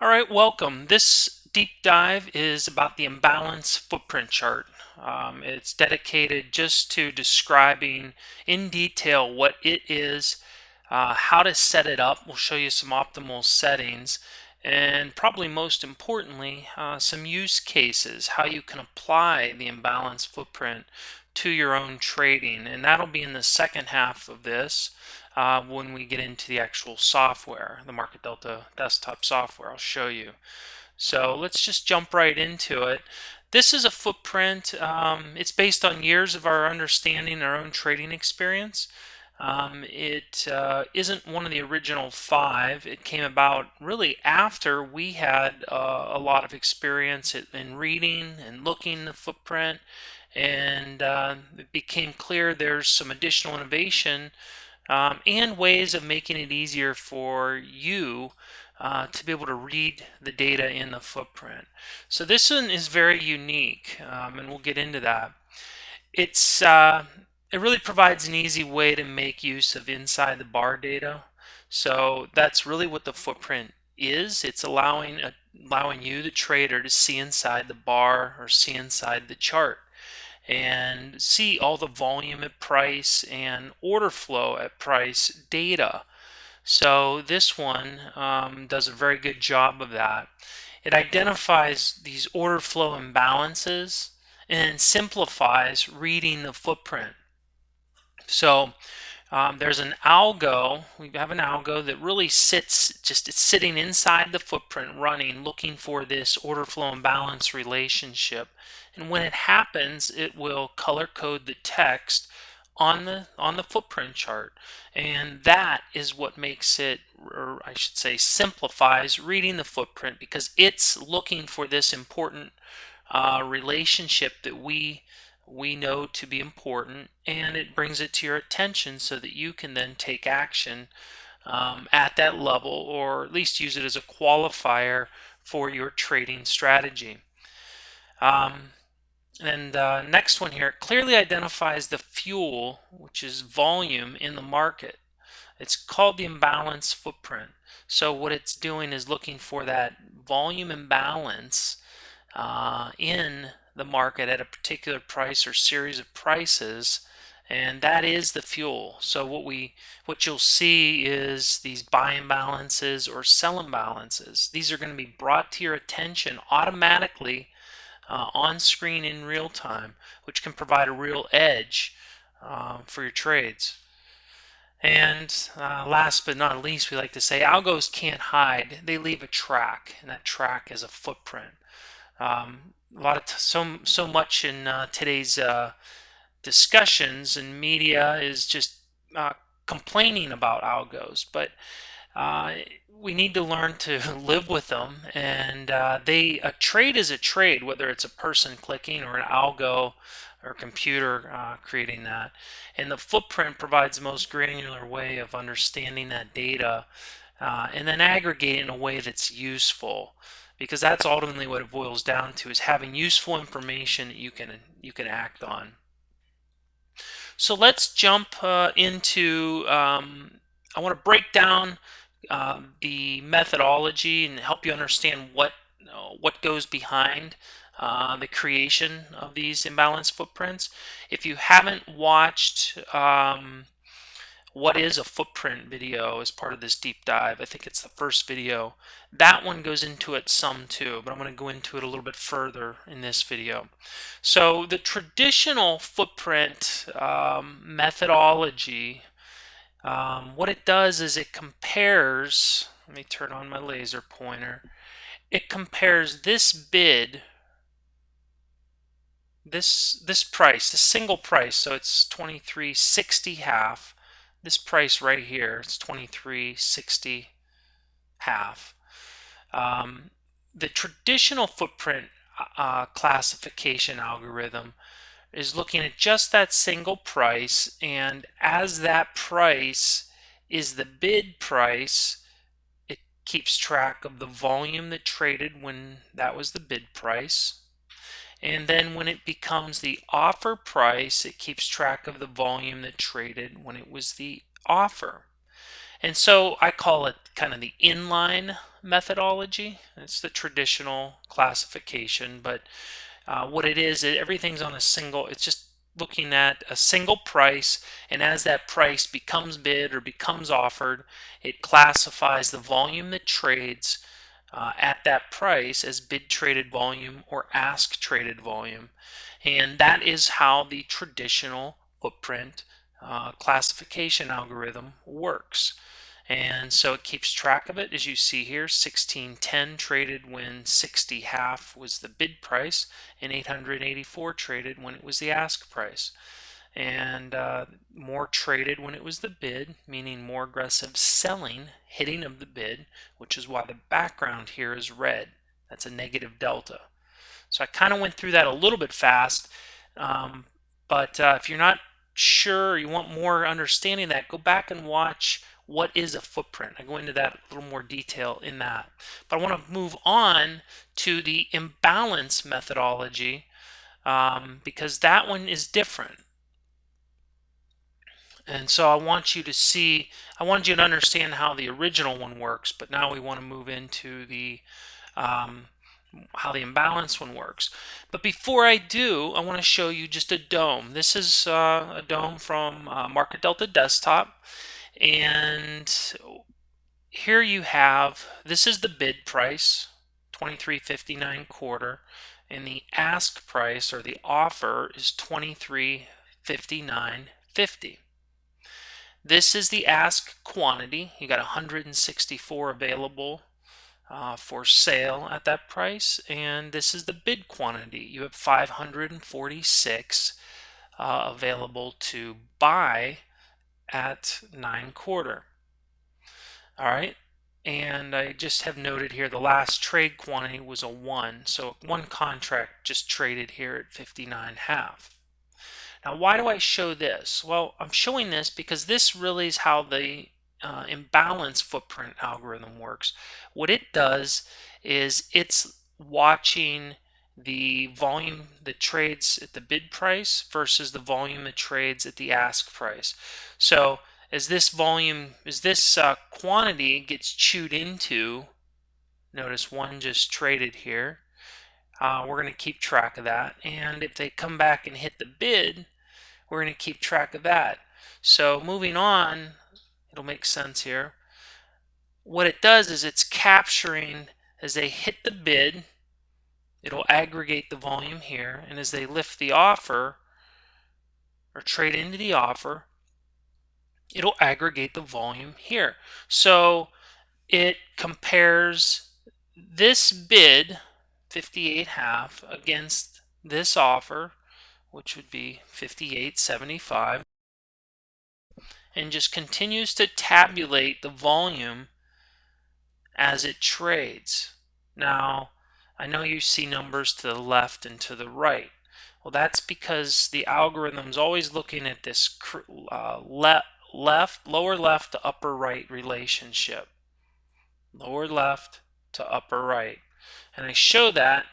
All right, welcome. This deep dive is about the imbalance footprint chart. It's dedicated just to describing in detail what it is, how to set it up. We'll show you some optimal settings, and probably most importantly, some use cases, how you can apply the imbalance footprint to your own trading. And that'll be in the second half of this when we get into the actual software, the Market Delta desktop software. I'll show you. So let's just jump right into it. This is a footprint. It's based on years of our understanding, our own trading experience. It isn't one of the original five. It came about really after we had a lot of experience in reading and looking the footprint, and it became clear there's some additional innovation and ways of making it easier for you to be able to read the data in the footprint. So this one is very unique, and we'll get into that. It's it really provides an easy way to make use of inside the bar data. So that's really what the footprint is. It's allowing you, the trader, to see inside the bar or see inside the chart and see all the volume at price and order flow at price data. So this one does a very good job of that. It identifies these order flow imbalances and simplifies reading the footprint. So there's an algo. We have an algo that really it's sitting inside the footprint running, looking for this order flow imbalance relationship. And when it happens, it will color code the text on the footprint chart. And that is what makes it, or I should say, simplifies reading the footprint, because it's looking for this important relationship that we know to be important, and it brings it to your attention so that you can then take action at that level, or at least use it as a qualifier for your trading strategy. Um, and next one here, it clearly identifies the fuel, which is volume in the market. It's called the imbalance footprint. So what it's doing is looking for that volume imbalance in the market at a particular price or series of prices, and that is the fuel. So what you'll see is these buy imbalances or sell imbalances. These are going to be brought to your attention automatically on screen in real time, which can provide a real edge for your trades. And last but not least, we like to say algos can't hide; they leave a track, and that track is a footprint. A lot of so much in today's discussions and media is just uh, complaining about algos, but uh, we need to learn to live with them. And a trade is a trade, whether it's a person clicking or an algo or computer creating that. And the footprint provides the most granular way of understanding that data and then aggregate it in a way that's useful, because that's ultimately what it boils down to, is having useful information that you can act on. So let's jump into I want to break down the methodology and help you understand what goes behind the creation of these imbalance footprints. If you haven't watched what is a footprint video as part of this deep dive, I think it's the first video. That one goes into it some too, but I'm going to go into it a little bit further in this video. So the traditional footprint methodology, what it does is it compares, let me turn on my laser pointer, it compares this bid, this price, the single price, so it's 23.60 half. This price right here, it's 23.60 half. The traditional footprint classification algorithm is looking at just that single price, and as that price is the bid price, it keeps track of the volume that traded when that was the bid price. And then when it becomes the offer price, it keeps track of the volume that traded when it was the offer. And so I call it kind of the inline methodology. It's the traditional classification, but what it is, everything's on a single, it's just looking at a single price, and as that price becomes bid or becomes offered, it classifies the volume that trades at that price as bid traded volume or ask traded volume. And that is how the traditional footprint classification algorithm works. And so it keeps track of it, as you see here. 1610 traded when 60 half was the bid price, and 884 traded when it was the ask price. And more traded when it was the bid, meaning more aggressive selling, hitting of the bid, which is why the background here is red. That's a negative delta. So I kind of went through that a little bit fast, but if you're not sure, or you want more understanding of that, go back and watch what is a footprint. I go into that a little more detail in that. But I want to move on to the imbalance methodology because that one is different. And so I want you to see, I wanted you to understand how the original one works, but now we want to move into the how the imbalance one works. But before I do, I want to show you just a DOM. This is a DOM from Market Delta Desktop, and here you have, this is the bid price, 23.59 quarter, and the ask price or the offer is 23.59.50. This is the ask quantity. You got 164 available for sale at that price, and this is the bid quantity. You have 546 available to buy at 9 quarter. All right, and I just have noted here the last trade quantity was a 1, so one contract just traded here at 59 half. Now, why do I show this? Well, I'm showing this because this really is how the imbalance footprint algorithm works. What it does is it's watching the volume that trades at the bid price versus the volume that trades at the ask price. So as this volume, as this quantity gets chewed into, notice one just traded here. We're going to keep track of that. And if they come back and hit the bid, we're going to keep track of that. So moving on, it'll make sense here. What it does is it's capturing, as they hit the bid, it'll aggregate the volume here, and as they lift the offer or trade into the offer, it'll aggregate the volume here. So it compares this bid, 58 half, against this offer, which would be 58.75, and just continues to tabulate the volume as it trades. Now, I know you see numbers to the left and to the right. Well, that's because the algorithm's always looking at this lower left to upper right relationship. Lower left to upper right. And I show that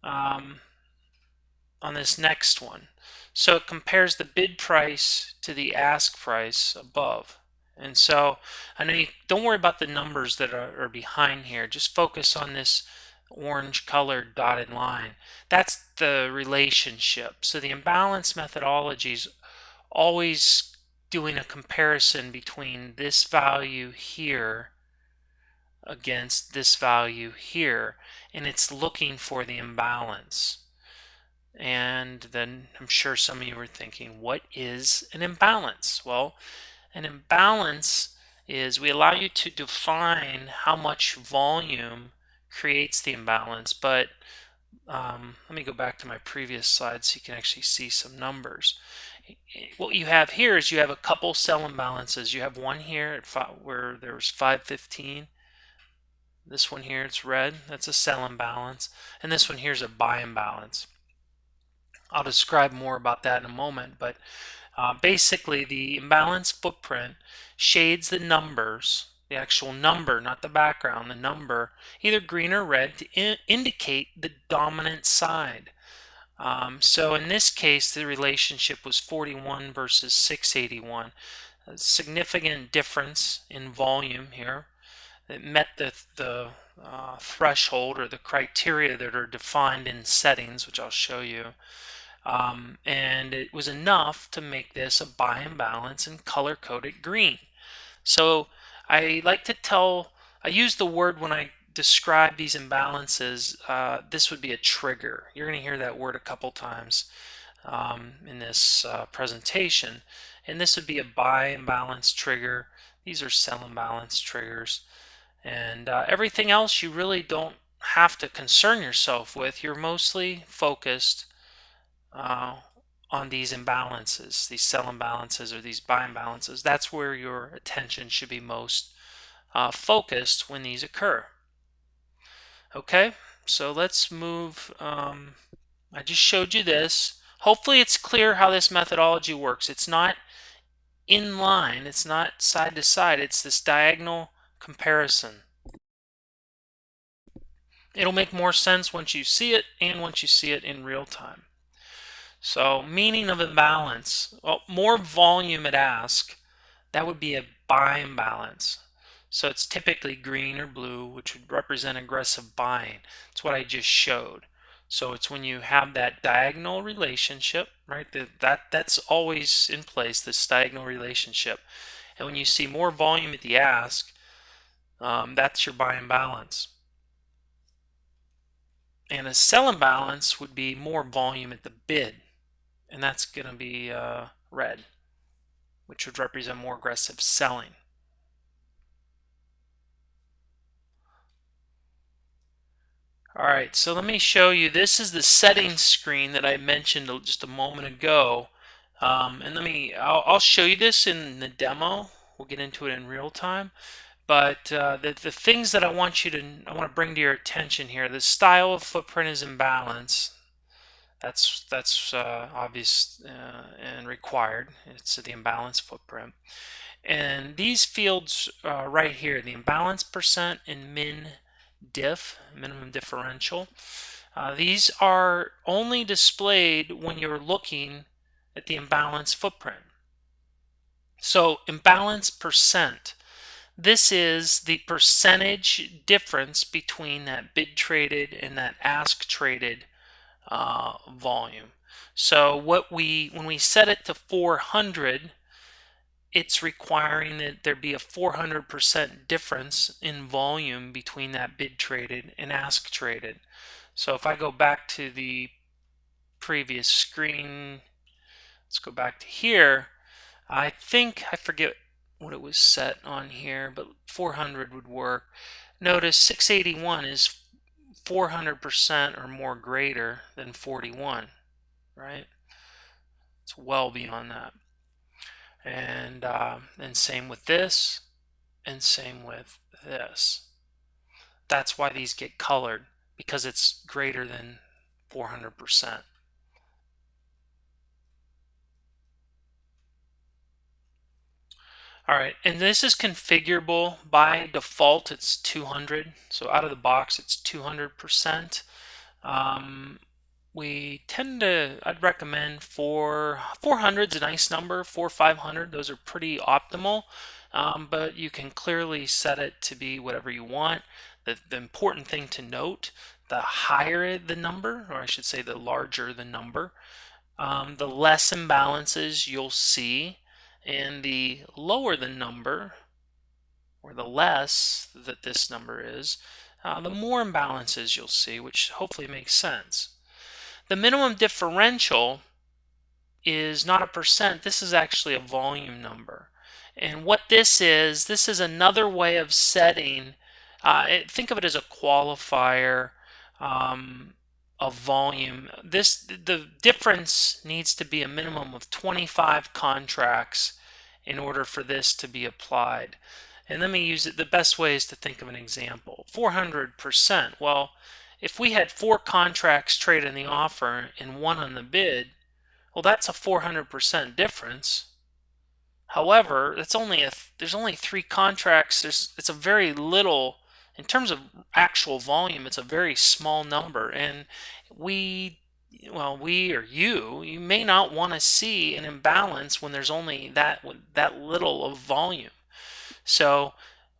on this next one. So it compares the bid price to the ask price above. And so I know you don't worry about the numbers that are behind here. Just focus on this orange colored dotted line. That's the relationship. So the imbalance methodology is always doing a comparison between this value here against this value here, and it's looking for the imbalance. And then I'm sure some of you are thinking, what is an imbalance? Well, an imbalance is we allow you to define how much volume creates the imbalance, but let me go back to my previous slide so you can actually see some numbers. What you have here is you have a couple sell imbalances. You have one here at where there was 515. This one here, it's red, that's a sell imbalance, and this one here is a buy imbalance. I'll describe more about that in a moment, but basically the imbalance footprint shades the numbers, the actual number, not the background, the number, either green or red to indicate the dominant side. So in this case, the relationship was 41 versus 681. a significant difference in volume here. It met the threshold or the criteria that are defined in settings, which I'll show you. And it was enough to make this a buy imbalance and color coded green. So I like to I use the word when I describe these imbalances, this would be a trigger. You're going to hear that word a couple times in this presentation. And this would be a buy imbalance trigger. These are sell imbalance triggers. And everything else you really don't have to concern yourself with. You're mostly focused uh, on these imbalances, these sell imbalances or these buy imbalances. That's where your attention should be most focused when these occur. Okay, so let's move. I just showed you this. Hopefully it's clear how this methodology works. It's not in line, it's not side to side, it's this diagonal comparison. It'll make more sense once you see it and once you see it in real time. So meaning of imbalance, well, more volume at ask, that would be a buy imbalance. So it's typically green or blue, which would represent aggressive buying. It's what I just showed. So it's when you have that diagonal relationship, right? That's always in place, this diagonal relationship. And when you see more volume at the ask, that's your buy imbalance. And a sell imbalance would be more volume at the bid, and that's going to be red, which would represent more aggressive selling. All right, so let me show you. This is the settings screen that I mentioned just a moment ago. And I'll show you this in the demo. We'll get into it in real time. But the things that I want to bring to your attention here, the style of footprint is imbalance. That's obvious and required. It's the imbalance footprint. And these fields right here, the imbalance percent and min diff, minimum differential, these are only displayed when you're looking at the imbalance footprint. So imbalance percent, this is the percentage difference between that bid traded and that ask traded volume. So when we set it to 400, it's requiring that there be a 400% difference in volume between that bid traded and ask traded. So if I go back to the previous screen, let's go back to here. I forget what it was set on here, but 400 would work. Notice 681 is 400% or more greater than 41, right? It's well beyond that. And same with this, and same with this. That's why these get colored, because it's greater than 400%. All right, and this is configurable by default. It's 200, so out of the box it's 200%. I'd recommend 400 is a nice number, 500, those are pretty optimal, but you can clearly set it to be whatever you want. The important thing to note, the higher the number, or I should say the larger the number, the less imbalances you'll see, and the lower the number, or the less that this number is, the more imbalances you'll see, which hopefully makes sense. The minimum differential is not a percent, this is actually a volume number. And what this is another way of setting, think of it as a qualifier of volume. The difference needs to be a minimum of 25 contracts in order for this to be applied. And let me use it, the best way is to think of an example. 400%, well, if we had 4 contracts traded in the offer and 1 on the bid, well, that's a 400% difference. However, there's only 3 contracts. It's a very little, in terms of actual volume, it's a very small number, and we well, we or you may not want to see an imbalance when there's only that little of volume. So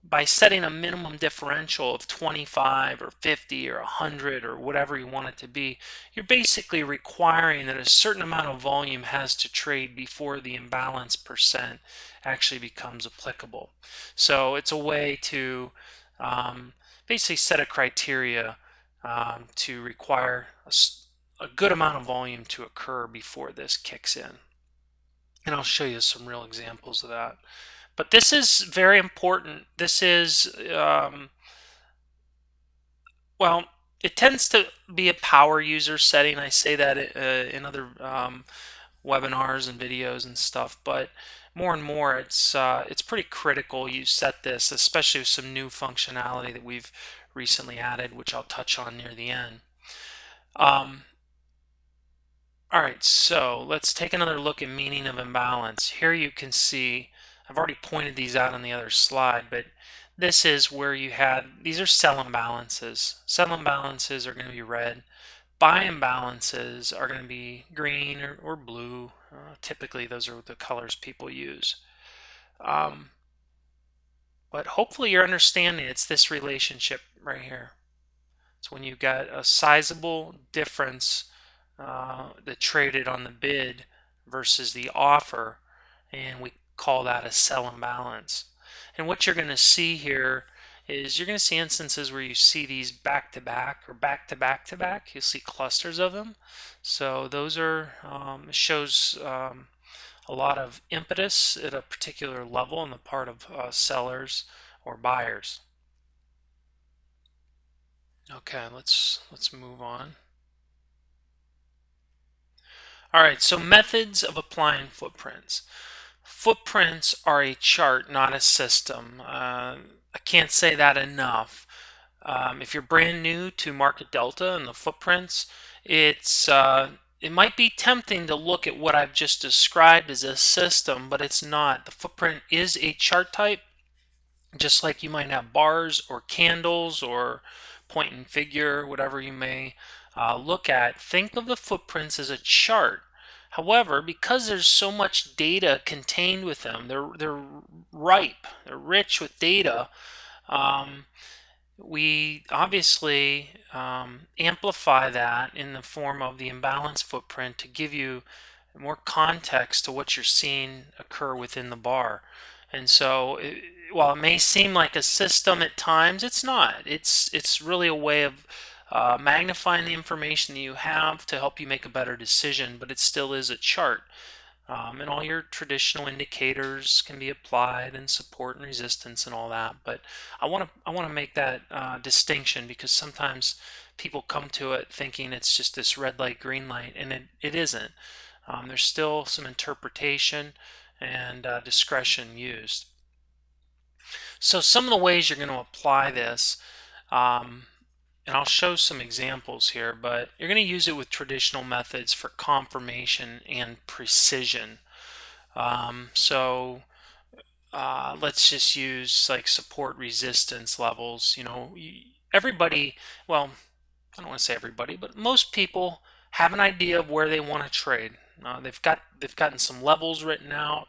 by setting a minimum differential of 25 or 50 or 100 or whatever you want it to be, you're basically requiring that a certain amount of volume has to trade before the imbalance percent actually becomes applicable. So it's a way to um, basically set a criteria to require a good amount of volume to occur before this kicks in. And I'll show you some real examples of that. But this is very important. This is, well, it tends to be a power user setting. I say that in other webinars and videos and stuff, but more and more it's pretty critical you set this, especially with some new functionality that we've recently added, which I'll touch on near the end. Um, All right, so let's take another look at meaning of imbalance. Here you can see, I've already pointed these out on the other slide, but this is where you had, these are cell imbalances. Cell imbalances are going to be red. Bi imbalances are going to be green or blue. Typically, those are the colors people use. But hopefully you're understanding it's this relationship right here. It's when you've got a sizable difference that traded on the bid versus the offer, and we call that a sell imbalance. And what you're going to see here is you're going to see instances where you see these back to back or back to back to back. You'll see clusters of them. So those are shows a lot of impetus at a particular level on the part of sellers or buyers. Okay, let's move on. All right, so methods of applying footprints. Footprints are a chart, not a system. I can't say that enough. If you're brand new to market delta and the footprints, it might be tempting to look at what I've just described as a system, but it's not. The footprint is a chart type, just like you might have bars or candles or point and figure, whatever you may look at. Think of the footprints as a chart. However, because there's so much data contained with them, they're ripe, they're rich with data. Um, we obviously amplify that in the form of the imbalance footprint to give you more context to what you're seeing occur within the bar. And so, while it may seem like a system at times, it's not. It's really a way of magnifying the information that you have to help you make a better decision, but it still is a chart. And all your traditional indicators can be applied, and support and resistance and all that. But I want to make that distinction, because sometimes people come to it thinking it's just this red light, green light, and it isn't. There's still some interpretation and discretion used. So some of the ways you're going to apply this, and I'll show some examples here, but you're going to use it with traditional methods for confirmation and precision. Let's just use like support resistance levels. Everybody, well, I don't want to say everybody, but most people have an idea of where they want to trade. They've gotten some levels written out.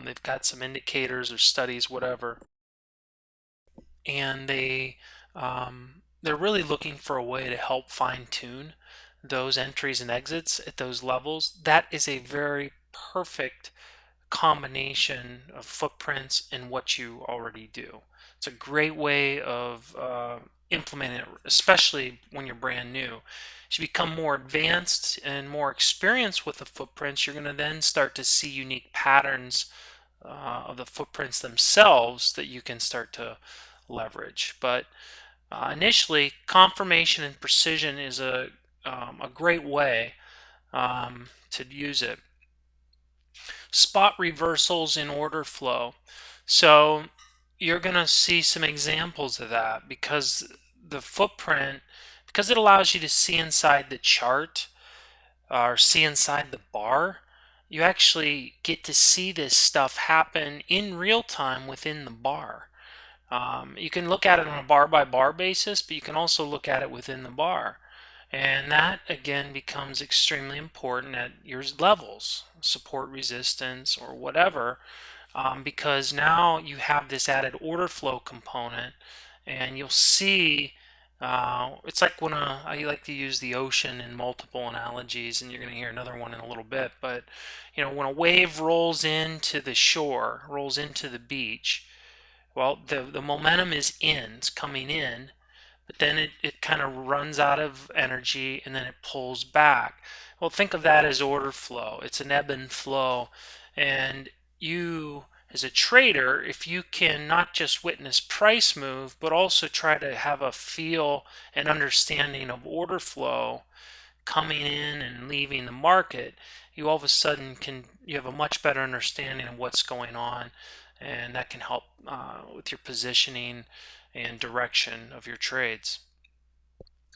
They've got some indicators or studies, whatever, and they're really looking for a way to help fine tune those entries and exits at those levels. That is a very perfect combination of footprints and what you already do. It's a great way of implementing it, especially when you're brand new. As you become more advanced and more experienced with the footprints, you're going to then start to see unique patterns of the footprints themselves that you can start to leverage. But initially, confirmation and precision is a great way to use it. Spot reversals in order flow. So you're going to see some examples of that, because the footprint, because it allows you to see inside the chart or see inside the bar, you actually get to see this stuff happen in real time within the bar. You can look at it on a bar by bar basis, but you can also look at it within the bar. And that again becomes extremely important at your levels, support, resistance, or whatever, because now you have this added order flow component, and you'll see. It's like when I like to use the ocean in multiple analogies, and you're going to hear another one in a little bit. But when a wave rolls into the shore, rolls into the beach, well, the momentum is in, it's coming in, but then it kind of runs out of energy and then it pulls back. Well, think of that as order flow. It's an ebb and flow. And you, as a trader, if you can not just witness price move, but also try to have a feel and understanding of order flow coming in and leaving the market, you all of a sudden you have a much better understanding of what's going on, and that can help with your positioning and direction of your trades.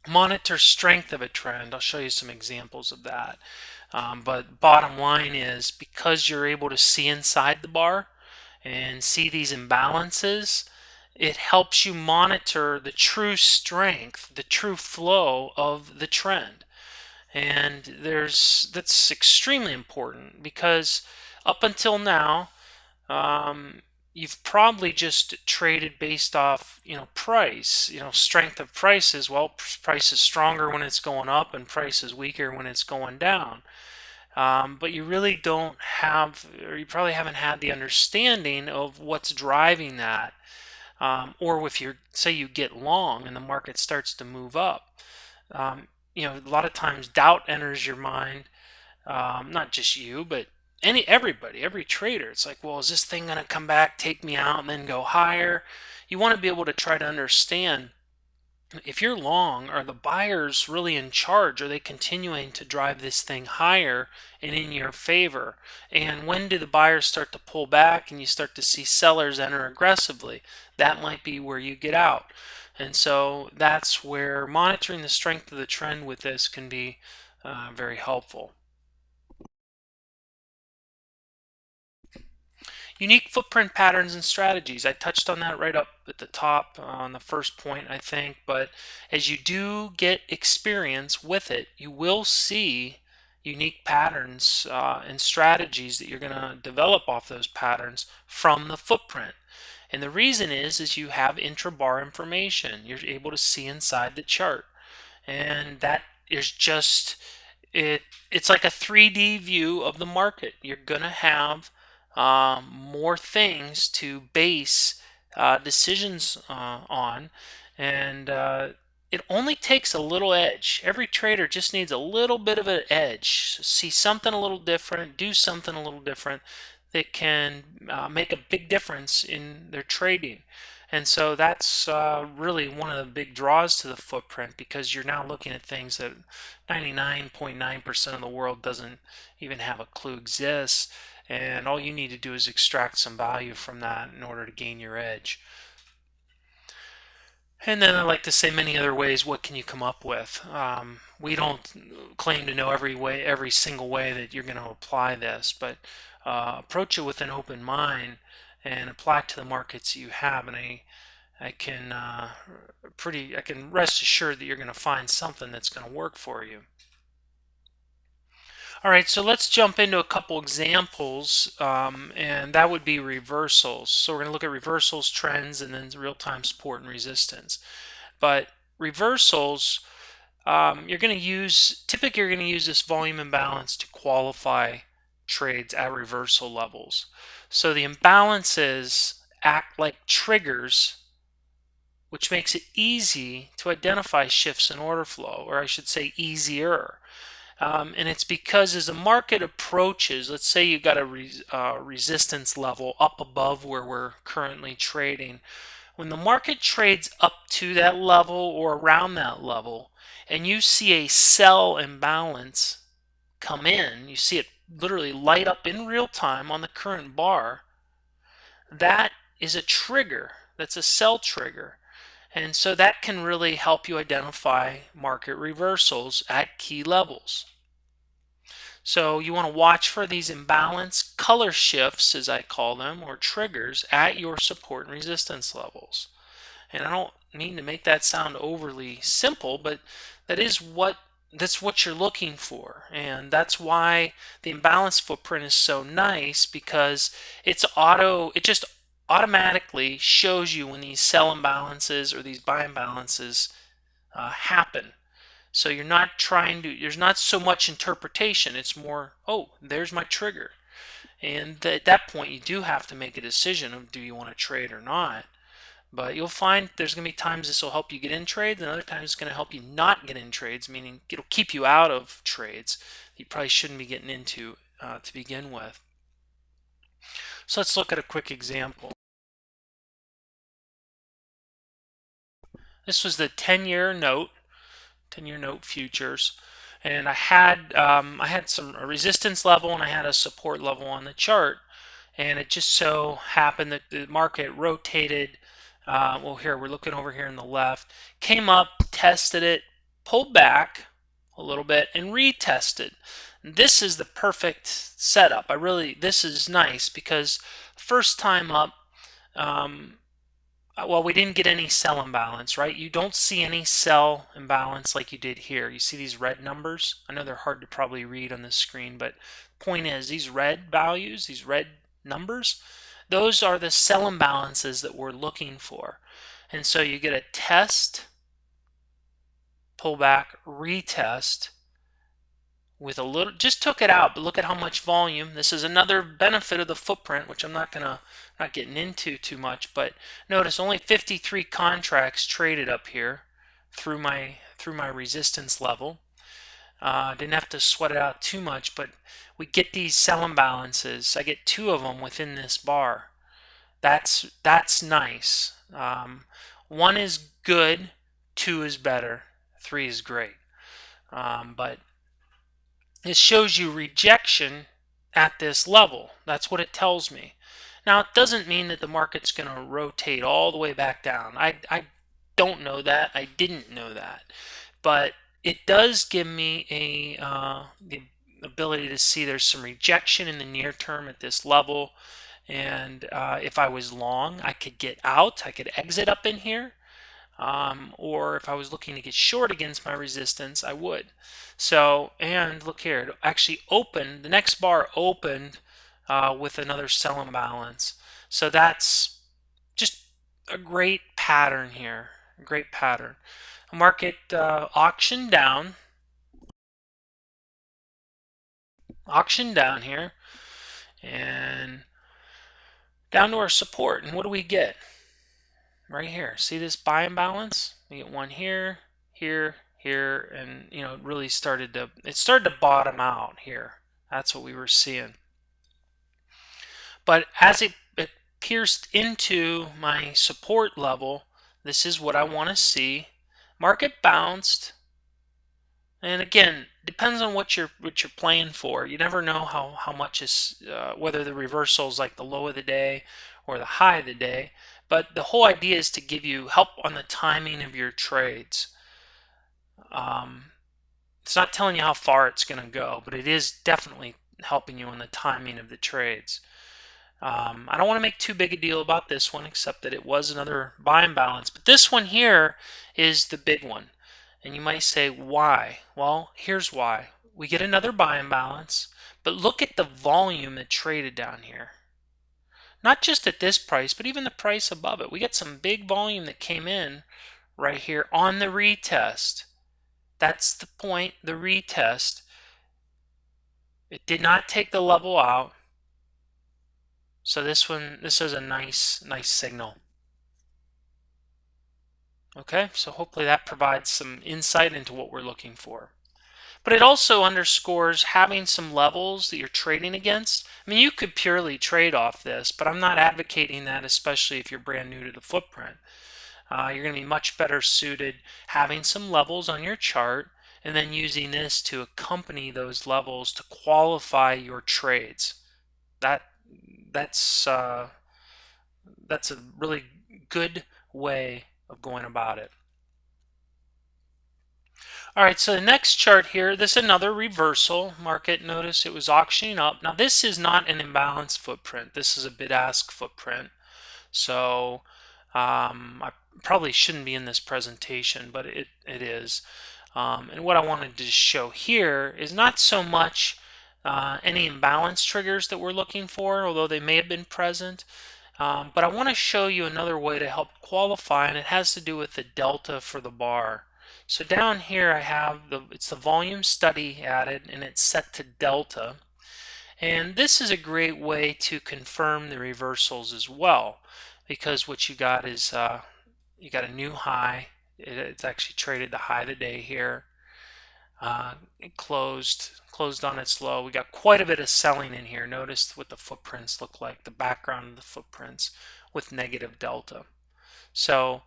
Monitor strength of a trend. I'll show you some examples of that. But bottom line is, because you're able to see inside the bar and see these imbalances, it helps you monitor the true strength, the true flow of the trend. And that's extremely important, because up until now, um, you've probably just traded based off price, strength of prices. Well, price is stronger when it's going up and price is weaker when it's going down. But you really don't have, or you probably haven't had the understanding of what's driving that. Or if you say you get long and the market starts to move up, um, a lot of times doubt enters your mind. Not just you, but everybody, every trader. It's like, well, is this thing going to come back, take me out, and then go higher? You want to be able to try to understand, if you're long, are the buyers really in charge? Are they continuing to drive this thing higher and in your favor? And when do the buyers start to pull back and you start to see sellers enter aggressively? That might be where you get out. And so that's where monitoring the strength of the trend with this can be very helpful. Unique footprint patterns and strategies. I touched on that right up at the top on the first point, I think. But as you do get experience with it, you will see unique patterns and strategies that you're going to develop off those patterns from the footprint. And the reason is you have intra-bar information. You're able to see inside the chart. And that is just it's like a 3D view of the market. You're gonna have more things to base decisions on, and it only takes a little edge. Every trader just needs a little bit of an edge. See something a little different, do something a little different that can make a big difference in their trading. And so that's really one of the big draws to the footprint, because you're now looking at things that 99.9% of the world doesn't even have a clue exists. And all you need to do is extract some value from that in order to gain your edge. And then I like to say many other ways. What can you come up with? We don't claim to know every single way that you're going to apply this, but approach it with an open mind and apply it to the markets you have. And I can I can rest assured that you're going to find something that's going to work for you. All right, so let's jump into a couple examples, and that would be reversals. So we're going to look at reversals, trends, and then real-time support and resistance. But reversals, typically you're going to use this volume imbalance to qualify trades at reversal levels. So the imbalances act like triggers, which makes it easy to identify shifts in order flow, or I should say easier. And it's because as the market approaches, let's say you got a resistance level up above where we're currently trading. When the market trades up to that level or around that level, and you see a sell imbalance come in, you see it literally light up in real time on the current bar, that is a trigger. That's a sell trigger. And so that can really help you identify market reversals at key levels. So you want to watch for these imbalance color shifts, as I call them, or triggers, at your support and resistance levels. And I don't mean to make that sound overly simple, but that's what you're looking for, and that's why the imbalance footprint is so nice, because it just automatically shows you when these sell imbalances or these buy imbalances happen. So you're not trying to, there's not so much interpretation. It's more, oh, there's my trigger. And at that point, you do have to make a decision of do you want to trade or not. But you'll find there's going to be times this will help you get in trades, and other times it's going to help you not get in trades, meaning it'll keep you out of trades you probably shouldn't be getting into to begin with. So let's look at a quick example. This was the 10-year note, 10-year note futures, and I had some a resistance level and I had a support level on the chart, and it just so happened that the market rotated. Well, here we're looking over here on the left, came up, tested it, pulled back a little bit, and retested. This is the perfect setup. This is nice because first time up, um, well, we didn't get any sell imbalance, right? You don't see any sell imbalance like you did here. You see these red numbers? I know they're hard to probably read on this screen, but point is, these red values, these red numbers, those are the sell imbalances that we're looking for. And so you get a test, pull back, retest, with a little, just took it out, but look at how much volume. This is another benefit of the footprint, which I'm not getting into too much, but notice only 53 contracts traded up here through my resistance level. Didn't have to sweat it out too much, but we get these sell imbalances. I get 2 of them within this bar. That's nice. 1 is good, 2 is better, 3 is great. But it shows you rejection at this level. That's what it tells me. Now, it doesn't mean that the market's going to rotate all the way back down. I don't know that. I didn't know that. But it does give me the ability to see there's some rejection in the near term at this level. And if I was long, I could get out. I could exit up in here. Or if I was looking to get short against my resistance, I would. So, and look here, it actually opened, the next bar opened with another sell imbalance. So that's just a great pattern here, a great pattern. Market auction down here, and down to our support. And what do we get? Right here, see this buy imbalance? We get one here, here, here, and it really started to bottom out here. That's what we were seeing. But as it pierced into my support level, this is what I want to see. Market bounced, and again, depends on what you're playing for. You never know how much is whether the reversal is like the low of the day or the high of the day. But the whole idea is to give you help on the timing of your trades. It's not telling you how far it's going to go, but it is definitely helping you on the timing of the trades. I don't want to make too big a deal about this one, except that it was another buy imbalance. But this one here is the big one. And you might say, why? Well, here's why. We get another buy imbalance, but look at the volume that traded down here. Not just at this price, but even the price above it. We get some big volume that came in right here on the retest. That's the point, the retest. It did not take the level out. So this is a nice signal. Okay, so hopefully that provides some insight into what we're looking for. But it also underscores having some levels that you're trading against. I mean, you could purely trade off this, but I'm not advocating that, especially if you're brand new to the footprint. You're going to be much better suited having some levels on your chart and then using this to accompany those levels to qualify your trades. That's a really good way of going about it. All right, so the next chart here, this is another reversal market. Notice it was auctioning up. Now this is not an imbalance footprint. This is a bid-ask footprint. So I probably shouldn't be in this presentation, but it is. And what I wanted to show here is not so much any imbalance triggers that we're looking for, although they may have been present. But I want to show you another way to help qualify, and it has to do with the delta for the bar. So down here I have it's the volume study added, and it's set to delta. And this is a great way to confirm the reversals as well, because what you got is you got a new high. It's actually traded the high of the day here. It closed on its low. We got quite a bit of selling in here. Notice what the footprints look like, the background of the footprints with negative delta. So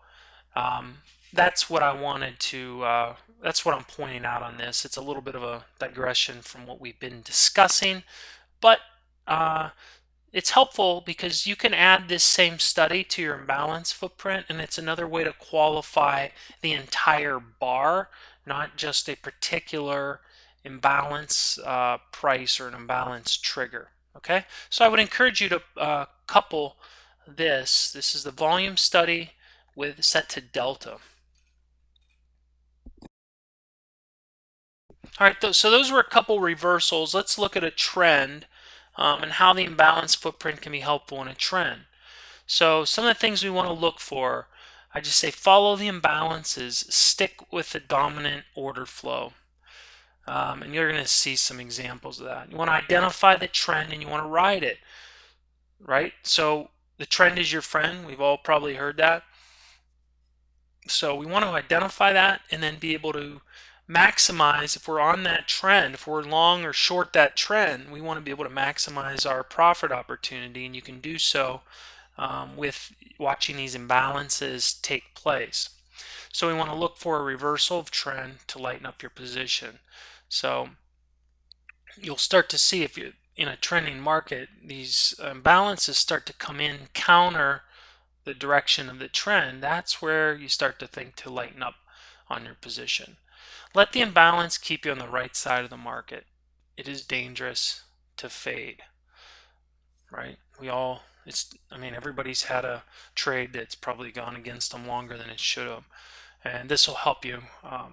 that's what I wanted to, that's what I'm pointing out on this. It's a little bit of a digression from what we've been discussing, but it's helpful because you can add this same study to your imbalance footprint, and it's another way to qualify the entire bar, not just a particular imbalance price or an imbalance trigger. Okay, so I would encourage you to couple this. This is the volume study with set to delta. All right, so those were a couple reversals. Let's look at a trend and how the imbalance footprint can be helpful in a trend. So some of the things we want to look for, I just say follow the imbalances, stick with the dominant order flow. And you're going to see some examples of that. You want to identify the trend and you want to ride it, right? So the trend is your friend. We've all probably heard that. So we want to identify that and then be able to maximize if we're on that trend. If we're long or short that trend, we want to be able to maximize our profit opportunity, and you can do so with watching these imbalances take place. So we want to look for a reversal of trend to lighten up your position. So you'll start to see, if you're in a trending market, these imbalances start to come in counter the direction of the trend. That's where you start to think to lighten up on your position. Let the imbalance keep you on the right side of the market. It is dangerous to fade, right? I mean, everybody's had a trade that's probably gone against them longer than it should have. And this will help you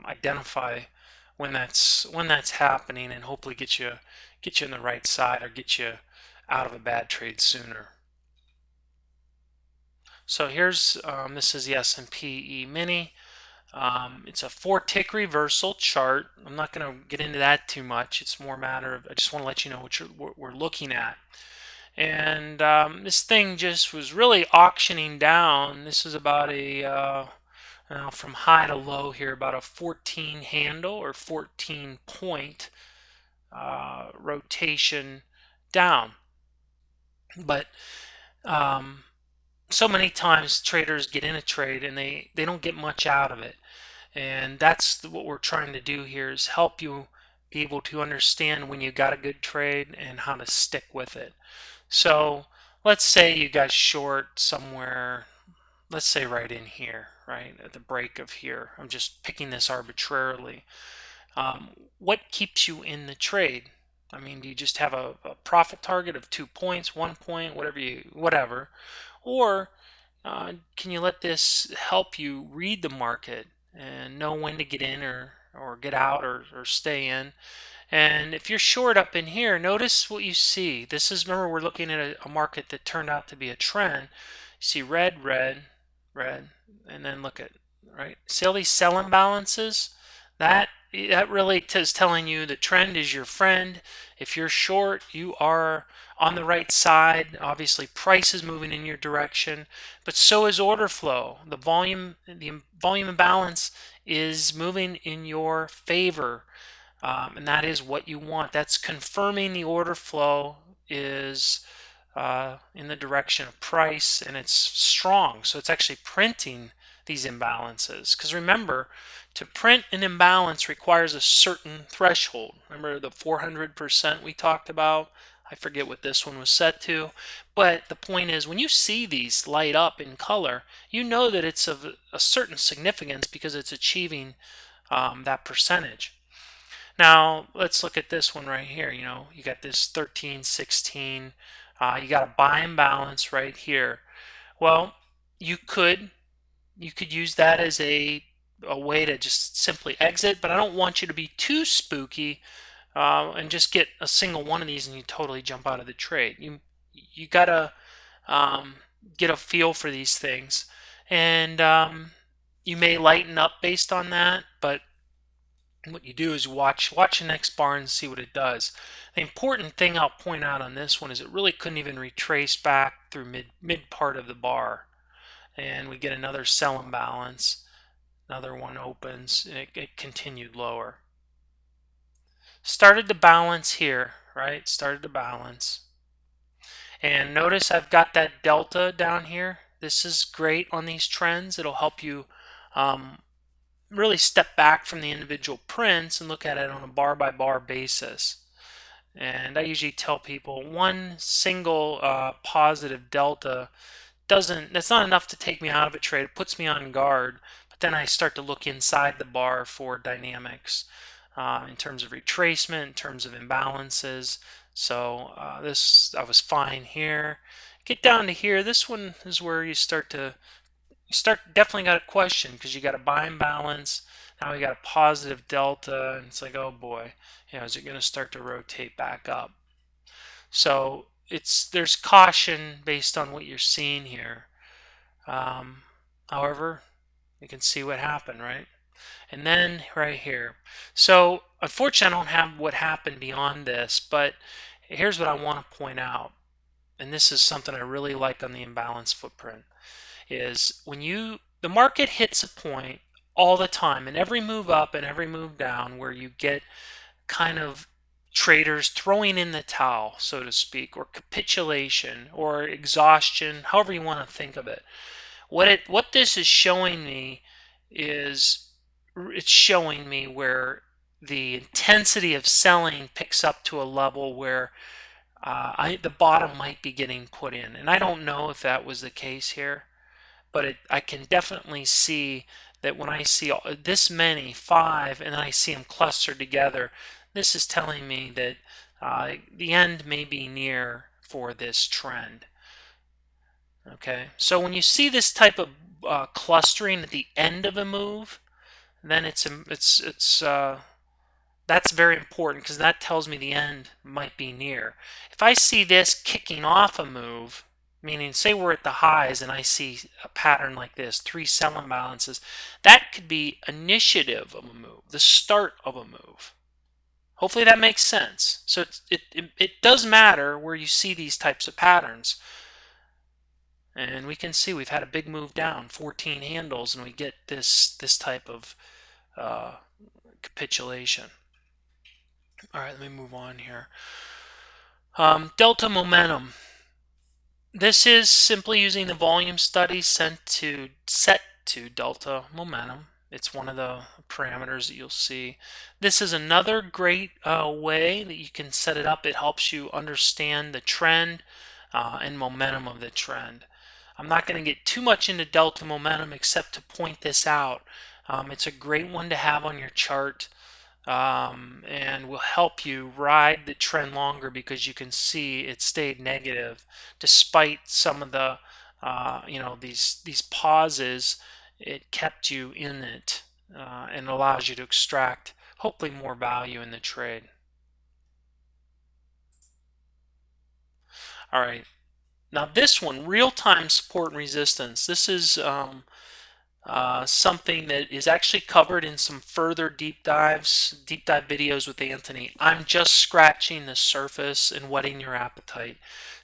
identify when that's happening, and hopefully get you in the right side or get you out of a bad trade sooner. So here's this is the S&P E-mini. It's a 4-tick reversal chart. I'm not going to get into that too much. It's more a matter of, I just want to let you know what we're looking at. And this thing just was really auctioning down. This is about a from high to low here, about a 14 handle or 14 point rotation down. But so many times traders get in a trade and they don't get much out of it. And that's what we're trying to do here, is help you be able to understand when you got a good trade and how to stick with it. So let's say you got short somewhere, let's say right in here, right at the break of here. I'm just picking this arbitrarily. What keeps you in the trade? I mean, do you just have a profit target of 2 points, 1 point, whatever? Or can you let this help you read the market and know when to get in or get out or stay in? And if you're short up in here, notice what you see. This is, remember, we're looking at a market that turned out to be a trend. You see red, red, red, and then look at, right? See all these sell imbalances? That really is telling you the trend is your friend. If you're short, you are on the right side. Obviously, price is moving in your direction, but so is order flow. The volume imbalance is moving in your favor. And that is what you want. That's confirming the order flow is in the direction of price, and it's strong. So it's actually printing these imbalances. Because remember, to print an imbalance requires a certain threshold. Remember the 400% we talked about? I forget what this one was set to. But the point is, when you see these light up in color, you know that it's of a certain significance because it's achieving that percentage. Now, let's look at this one right here. You know, you got this 13, 16. You got a buy imbalance right here. Well, you could You could use that as a way to just simply exit, but I don't want you to be too spooky and just get a single one of these and you totally jump out of the trade. You gotta um, get a feel for these things, and you may lighten up based on that. But what you do is watch the next bar and see what it does. The important thing I'll point out on this one is it really couldn't even retrace back through mid part of the bar, and we get another sell imbalance. Another one opens, and it continued lower. Started to balance here, right? Started to balance. And notice I've got that delta down here. This is great on these trends. It'll help you um, really step back from the individual prints and look at it on a bar by bar basis. And I usually tell people one single positive delta that's not enough to take me out of a trade. It puts me on guard, but then I start to look inside the bar for dynamics in terms of retracement, in terms of imbalances. So this, I was fine here. Get down to here. This one is where you start definitely got a question, because you got a buy imbalance. Now we got a positive delta, and it's like, oh boy, is it going to start to rotate back up? So there's caution based on what you're seeing here. However, you can see what happened, right? And then right here. So unfortunately, I don't have what happened beyond this, but here's what I want to point out. And this is something I really like on the imbalance footprint, is when the market hits a point all the time, and every move up and every move down, where you get kind of traders throwing in the towel, so to speak, or capitulation or exhaustion, however you want to think of it. What this is showing me is it's showing me where the intensity of selling picks up to a level where the bottom might be getting put in. And I don't know if that was the case here, but I can definitely see that when I see this many, five, and then I see them clustered together, this is telling me that the end may be near for this trend. Okay, so when you see this type of clustering at the end of a move, then that's very important, because that tells me the end might be near. If I see this kicking off a move, meaning say we're at the highs and I see a pattern like this, 3 sell imbalances, that could be initiative of a move, the start of a move. Hopefully that makes sense. So it does matter where you see these types of patterns. And we can see we've had a big move down, 14 handles, and we get this type of capitulation. All right, let me move on here. Delta momentum. This is simply using the volume study set to delta momentum. It's one of the parameters that you'll see. This is another great way that you can set it up. It helps you understand the trend and momentum of the trend. I'm not going to get too much into delta momentum except to point this out. It's a great one to have on your chart, and will help you ride the trend longer, because you can see it stayed negative despite some of the these pauses. It kept you in it and allows you to extract hopefully more value in the trade. All right, now this one, real-time support and resistance. This is something that is actually covered in some further deep dive videos with Anthony. I'm just scratching the surface and whetting your appetite,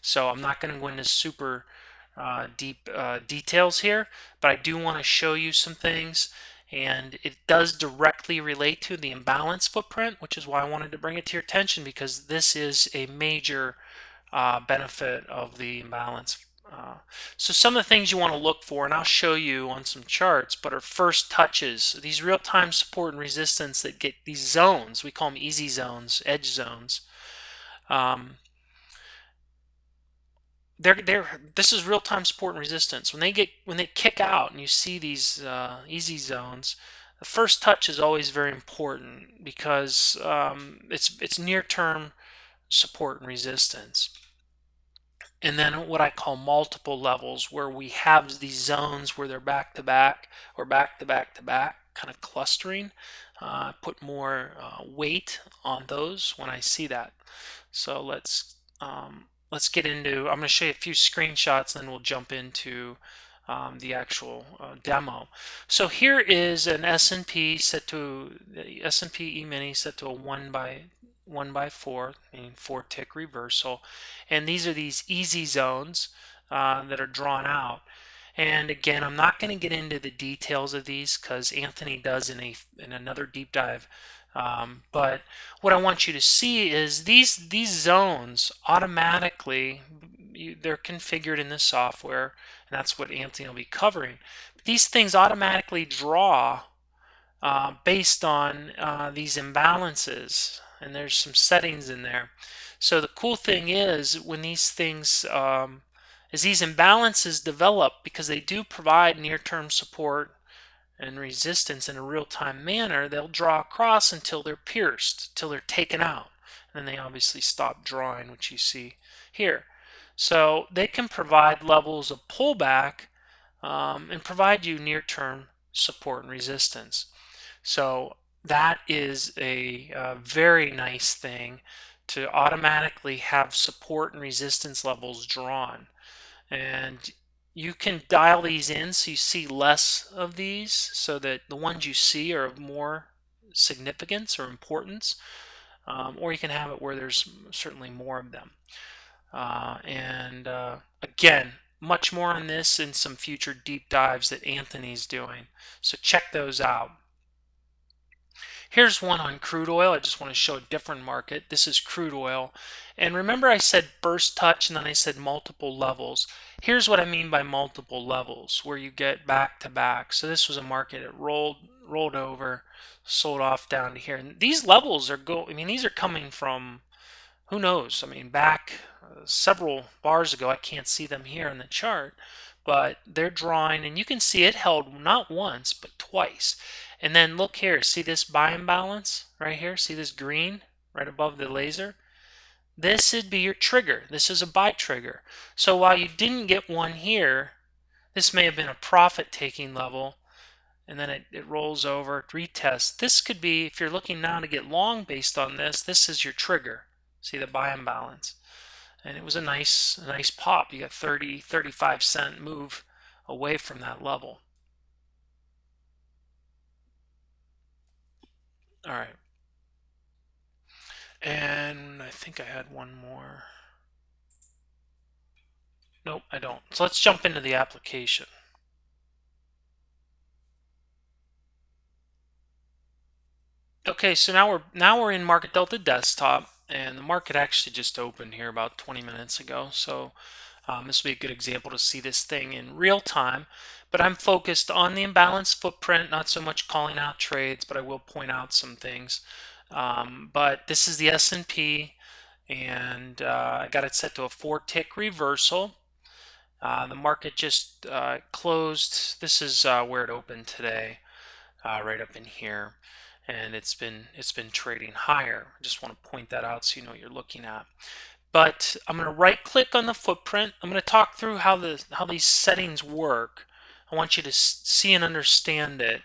so I'm not going to go into super deep details here, but I do want to show you some things, and it does directly relate to the imbalance footprint, which is why I wanted to bring it to your attention, because this is a major benefit of the imbalance. So some of the things you want to look for, and I'll show you on some charts, but are first touches, these real-time support and resistance that get these zones. We call them easy zones, edge zones. This is real-time support and resistance. When they kick out and you see these easy zones, the first touch is always very important, because it's near-term support and resistance. and then what I call multiple levels, where we have these zones where they're back to back or back to back to back, kind of clustering. Put more weight on those when I see that. So let's get into. I'm going to show you a few screenshots, and then we'll jump into the actual demo. So here is an S&P set to the S&P E-mini set to a 1 by 4, meaning 4 tick reversal, and these are these easy zones that are drawn out. And again, I'm not going to get into the details of these because Anthony does in another deep dive. But what I want you to see is these zones automatically, they're configured in the software, and that's what Anthony will be covering. These things automatically draw based on these imbalances, and there's some settings in there. So the cool thing is when these things as these imbalances develop, because they do provide near-term support and resistance in a real-time manner, they'll draw across until they're pierced, until they're taken out, and then they obviously stop drawing, which you see here. So they can provide levels of pullback and provide you near-term support and resistance. So that is a very nice thing, to automatically have support and resistance levels drawn. And you can dial these in so you see less of these, so that the ones you see are of more significance or importance, or you can have it where there's certainly more of them. And again, much more on this in some future deep dives that Anthony's doing. So check those out. Here's one on crude oil. I just want to show a different market. This is crude oil. And remember I said burst touch and then I said multiple levels. Here's what I mean by multiple levels, where you get back to back. So this was a market that rolled over, sold off down to here. And these levels are these are coming from, who knows? I mean, back several bars ago. I can't see them here in the chart, but they're drawing, and you can see it held not once, but twice. And then look here, see this buy imbalance right here? See this green right above the laser? This would be your trigger. This is a buy trigger. So while you didn't get one here, this may have been a profit taking level, and then it rolls over, retest. This could be, if you're looking now to get long based on this, this is your trigger. See the buy imbalance. And it was a nice pop. You got 35 cent move away from that level. All right. And I think I had one more. Nope, I don't. So let's jump into the application. Okay, so now we're in Market Delta Desktop, and the market actually just opened here about 20 minutes ago. So this will be a good example to see this thing in real time. But I'm focused on the imbalance footprint, not so much calling out trades, but I will point out some things. But this is the S&P, and I got it set to a 4-tick reversal. The market just closed. This is where it opened today, right up in here, and it's been trading higher. I just want to point that out so you know what you're looking at. But I'm going to right click on the footprint. I'm going to talk through how these settings work. I want you to see and understand it.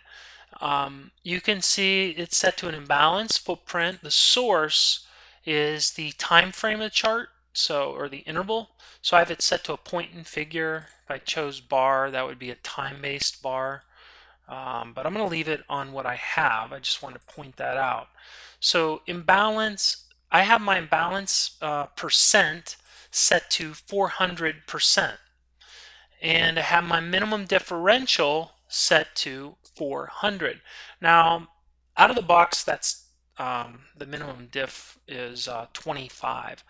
You can see it's set to an imbalance footprint. The source is the time frame of the chart, or the interval. So I have it set to a point and figure. If I chose bar, that would be a time-based bar. But I'm going to leave it on what I have. I just want to point that out. So imbalance, I have my imbalance percent set to 400%. And I have my minimum differential set to 400. Now, out of the box, that's the minimum diff is 25.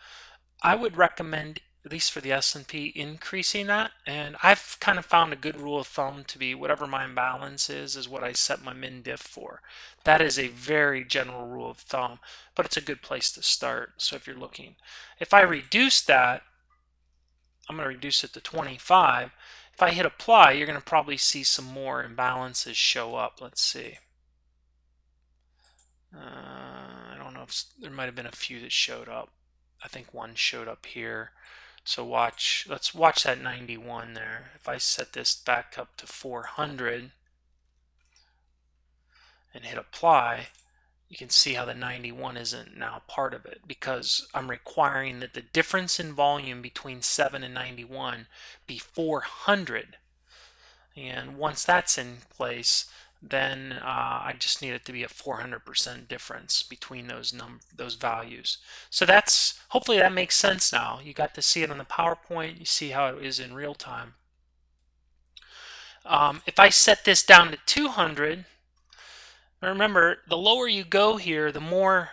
I would recommend, at least for the S&P, increasing that. And I've kind of found a good rule of thumb to be whatever my imbalance is what I set my min diff for. That is a very general rule of thumb, but it's a good place to start. So if you're looking, if I reduce that, I'm going to reduce it to 25. If I hit apply, you're going to probably see some more imbalances show up. Let's see. I don't know if there might have been a few that showed up. I think one showed up here. So watch, let's watch that 91 there. If I set this back up to 400 and hit apply, you can see how the 91 isn't now part of it, because I'm requiring that the difference in volume between 7 and 91 be 400. And once that's in place, then I just need it to be a 400% difference between those values. So that's, hopefully that makes sense now. You got to see it on the PowerPoint. You see how it is in real time. If I set this down to 200, remember, the lower you go here, the more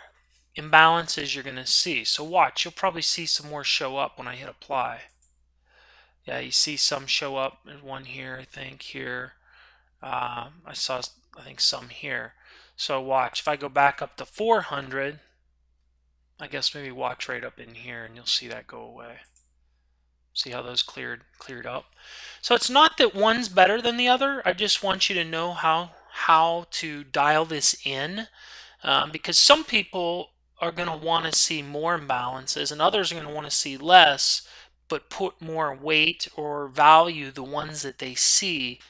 imbalances you're going to see. So watch, you'll probably see some more show up when I hit apply. Yeah, you see some show up. There's one here, I think, here. I saw, I think, some here. So watch, if I go back up to 400, I guess maybe watch right up in here and you'll see that go away. See how those cleared up? So it's not that one's better than the other. I just want you to know how to dial this in, because some people are going to want to see more imbalances and others are going to want to see less, but put more weight or value the ones that they see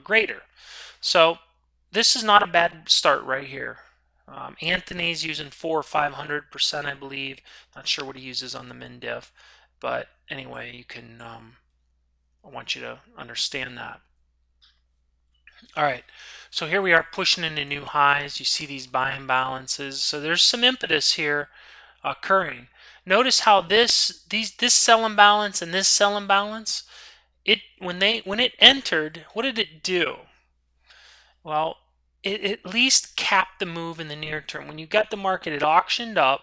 greater. So this is not a bad start right here. Anthony's using 400 or 500%, I believe. Not sure what he uses on the MinDiff, but anyway, you can. I want you to understand that. All right, so here we are pushing into new highs. You see these buy imbalances. So there's some impetus here occurring. Notice how this sell imbalance and this sell imbalance, when it entered, what did it do? Well, it at least capped the move in the near term. When you got the market, it auctioned up.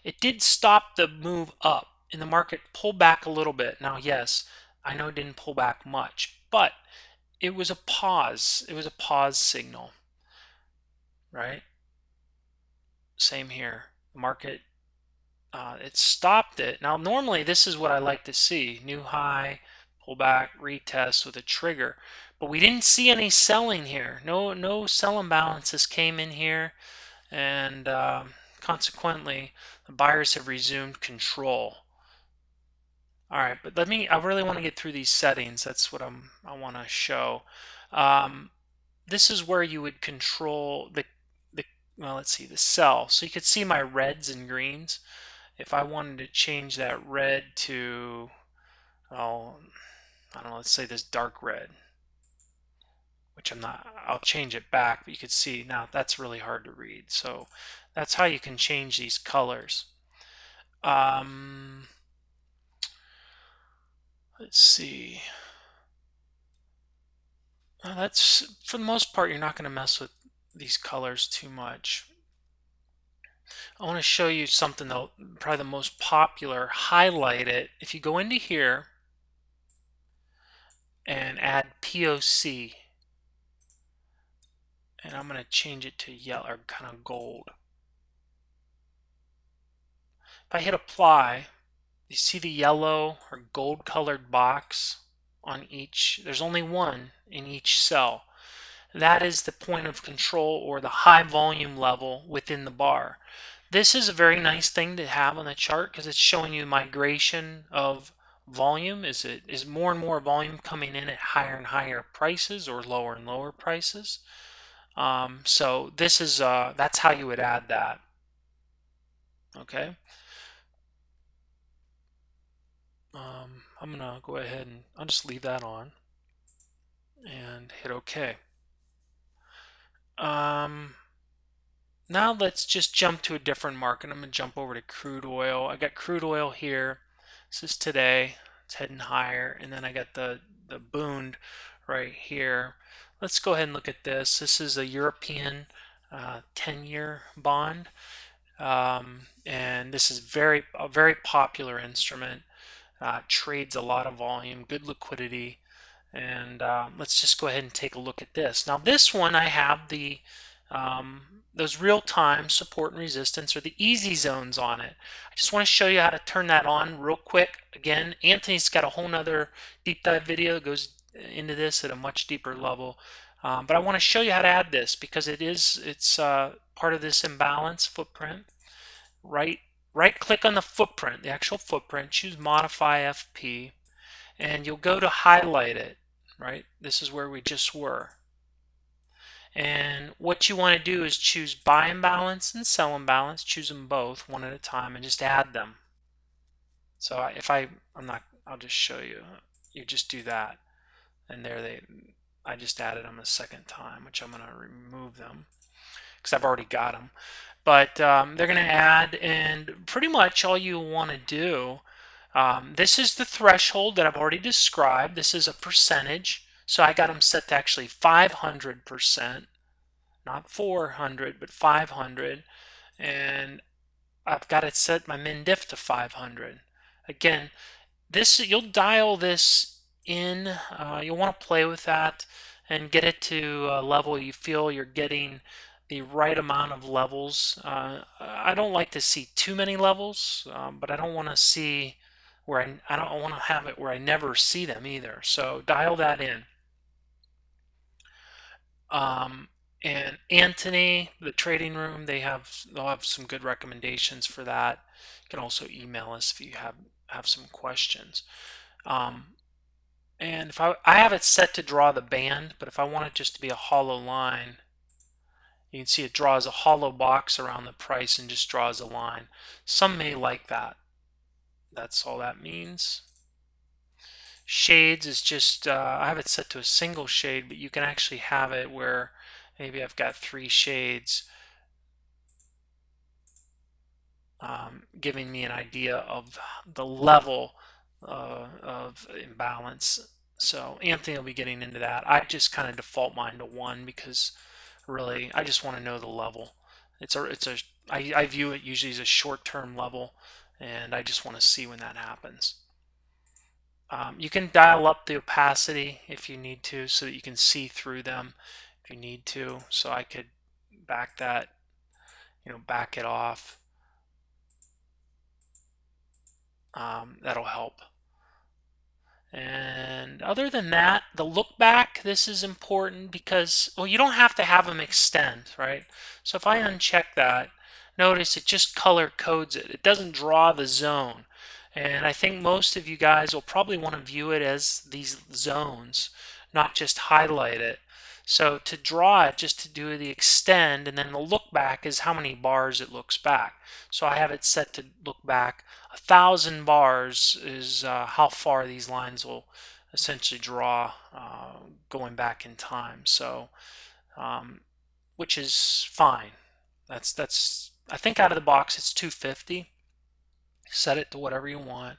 It did stop the move up, and the market pulled back a little bit. Now, yes, I know it didn't pull back much, but it was a pause. It was a pause signal, right? Same here. The market, it stopped it. Now, normally this is what I like to see. New high, pull back, retest with a trigger. But we didn't see any selling here. No sell imbalances came in here. And consequently, the buyers have resumed control. All right, but I really want to get through these settings. That's what I want to show. This is where you would control well, let's see, the sell. So you could see my reds and greens. If I wanted to change that red to, oh, I don't know, let's say this dark red, which I'm not, I'll change it back, but you can see now that's really hard to read. So that's how you can change these colors. Let's see. That's, for the most part, you're not going to mess with these colors too much. I want to show you something though, probably the most popular. Highlight it. If you go into here and add POC, and I'm going to change it to yellow or kind of gold. If I hit apply, you see the yellow or gold colored box on each. There's only one in each cell. That is the point of control or the high volume level within the bar. This is a very nice thing to have on the chart because it's showing you migration of volume. Is more and more volume coming in at higher and higher prices or lower and lower prices. So this is that's how you would add that. Okay. I'm gonna go ahead and I'll just leave that on and hit OK. Now let's just jump to a different market. I'm going to jump over to crude oil. I got crude oil here. This is today. It's heading higher. And then I got the Bund right here. Let's go ahead and look at this. This is a European 10-year bond. And this is a very popular instrument. Trades a lot of volume, good liquidity. And let's just go ahead and take a look at this. Now this one I have those real-time support and resistance or the easy zones on it. I just want to show you how to turn that on real quick. Again, Anthony's got a whole nother deep dive video that goes into this at a much deeper level. But I want to show you how to add this because it's part of this imbalance footprint. Right right click on the footprint, the actual footprint, choose modify FP, and you'll go to highlight it, right? This is where we just were. And what you want to do is choose buy imbalance and sell imbalance, choose them both one at a time and just add them. So I'm not, I'll just show you. You just do that. And there I just added them a second time, which I'm going to remove them because I've already got them. But they're going to add, and pretty much all you want to do, this is the threshold that I've already described. This is a percentage. So I got them set to actually 500%, not 400, but 500. And I've got it set my min diff to 500. Again, you'll dial this in. You'll want to play with that and get it to a level you feel you're getting the right amount of levels. I don't like to see too many levels, but I don't want to see where I don't want to have it where I never see them either. So dial that in. And Anthony, the trading room, they'll have some good recommendations for that. You can also email us if you have some questions. And if I have it set to draw the band, but if I want it just to be a hollow line, you can see it draws a hollow box around the price and just draws a line. Some may like that. That's all that means. Shades is just, I have it set to a single shade, but you can actually have it where maybe I've got 3 shades, giving me an idea of the level of imbalance. So Anthony will be getting into that. I just kind of default mine to 1 because really I just want to know the level. I view it usually as a short-term level, and I just want to see when that happens. You can dial up the opacity if you need to so that you can see through them if you need to. So I could back that, back it off. That'll help. And other than that, the look back, this is important because, well, you don't have to have them extend, right? So if I uncheck that, notice it just color codes it. It doesn't draw the zone. And I think most of you guys will probably want to view it as these zones, not just highlight it. So to draw it, just to do the extend, and then the look back is how many bars it looks back. So I have it set to look back 1,000 bars is how far these lines will essentially draw going back in time. So, which is fine. That's I think out of the box it's 250. Set it to whatever you want,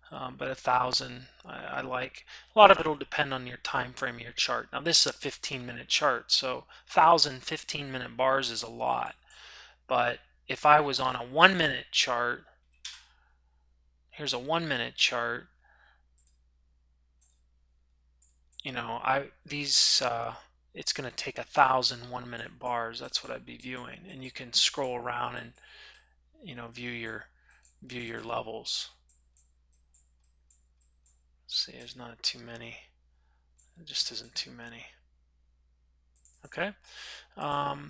but 1,000 I like. A lot of it will depend on your time frame of your chart. Now this is a 15-minute chart, so 1,000 15-minute bars is a lot. But if I was on a 1-minute chart, here's a 1-minute chart. It's going to take 1,000 1-minute bars. That's what I'd be viewing, and you can scroll around and view your levels. See, there's not too many. It just isn't too many. Okay.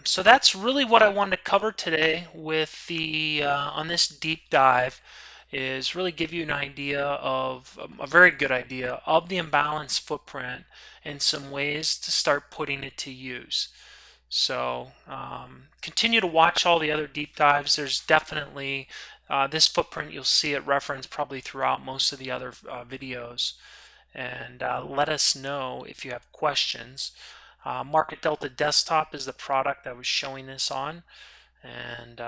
So that's really what I wanted to cover today with the on this deep dive, is really give you an idea of a very good idea of the imbalance footprint and some ways to start putting it to use. So continue to watch all the other deep dives. There's definitely this footprint, you'll see it referenced probably throughout most of the other videos. And let us know if you have questions. Market Delta Desktop is the product I was showing this on, and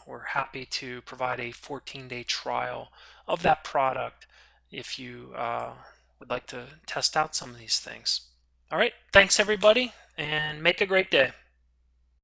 we're happy to provide a 14-day trial of that product if you would like to test out some of these things. All right, thanks everybody, and make a great day.